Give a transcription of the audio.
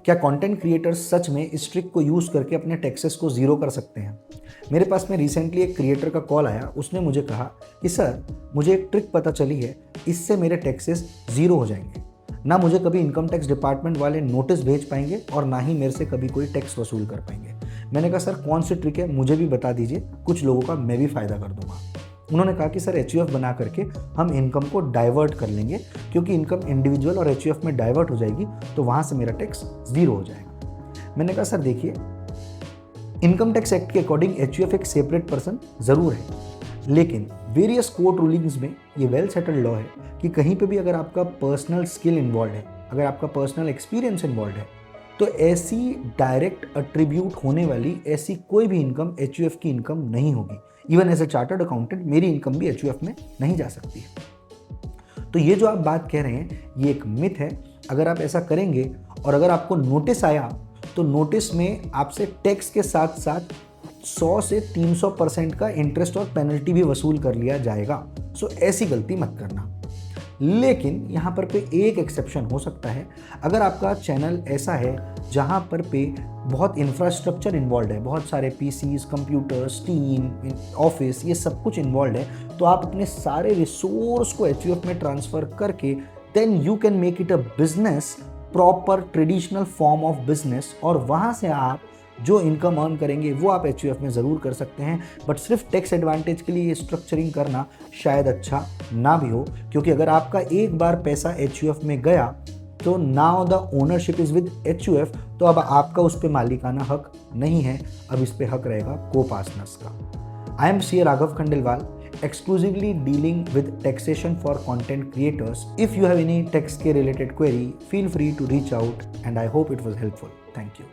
क्या content creators सच में इस ट्रिक को यूज़ करके अपने टैक्सेस को ज़ीरो कर सकते हैं? मेरे पास में रिसेंटली एक क्रिएटर का कॉल आया। उसने मुझे कहा कि सर, मुझे एक ट्रिक पता चली है, इससे मेरे टैक्सेस ज़ीरो हो जाएंगे। ना मुझे कभी इनकम टैक्स डिपार्टमेंट वाले नोटिस भेज पाएंगे और ना ही मेरे से कभी कोई टैक्स वसूल कर पाएंगे। मैंने कहा सर, कौन सी ट्रिक है, मुझे भी बता दीजिए, कुछ लोगों का मैं भी फ़ायदा कर दूंगा। उन्होंने कहा कि सर, एचयूएफ बना करके हम इनकम को डाइवर्ट कर लेंगे, क्योंकि इनकम इंडिविजुअल और एचयूएफ में डाइवर्ट हो जाएगी तो वहाँ से मेरा टैक्स ज़ीरो हो जाएगा। मैंने कहा सर देखिए, इनकम टैक्स एक्ट के अकॉर्डिंग एचयूएफ एक सेपरेट पर्सन ज़रूर है, लेकिन वेरियस कोर्ट रूलिंग्स में ये वेल सेटल्ड लॉ है कि कहीं पे भी अगर आपका पर्सनल स्किल इन्वॉल्व है, अगर आपका पर्सनल एक्सपीरियंस इन्वॉल्व है, तो ऐसी डायरेक्ट अट्रीब्यूट होने वाली ऐसी कोई भी इनकम एचयूएफ की इनकम नहीं होगी। Even as a chartered accountant मेरी इनकम भी एचयूएफ में नहीं जा सकती है। तो ये जो आप बात कह रहे हैं, ये एक मिथ है। अगर आप ऐसा करेंगे और अगर आपको नोटिस आया तो नोटिस में आपसे टैक्स के साथ साथ 100 से 300% का इंटरेस्ट और पेनल्टी भी वसूल कर लिया जाएगा। सो ऐसी गलती मत करना। लेकिन यहाँ पर पे एक एक्सेप्शन हो सकता है। अगर आपका चैनल ऐसा है जहाँ पर पे बहुत इंफ्रास्ट्रक्चर इन्वॉल्व है, बहुत सारे पीसीज, कंप्यूटर्स, टीम, ऑफिस, ये सब कुछ इन्वॉल्व है, तो आप अपने सारे रिसोर्स को एचयूएफ में ट्रांसफ़र करके then you can make it a business, proper traditional form of business, और वहाँ से आप जो इनकम अर्न करेंगे वो आप एचयूएफ में ज़रूर कर सकते हैं। बट सिर्फ टैक्स एडवांटेज के लिए ये स्ट्रक्चरिंग करना शायद अच्छा ना भी हो, क्योंकि अगर आपका एक बार पैसा एचयूएफ में गया तो now the ownership is with HUF, तो अब आपका उस पर मालिकाना हक नहीं है, अब इस पर हक रहेगा को-पार्टनर्स का। I am C Raghav Khandelwal, exclusively dealing with taxation for content creators. If you have any tax के related query, feel free to reach out and I hope it was helpful. Thank you.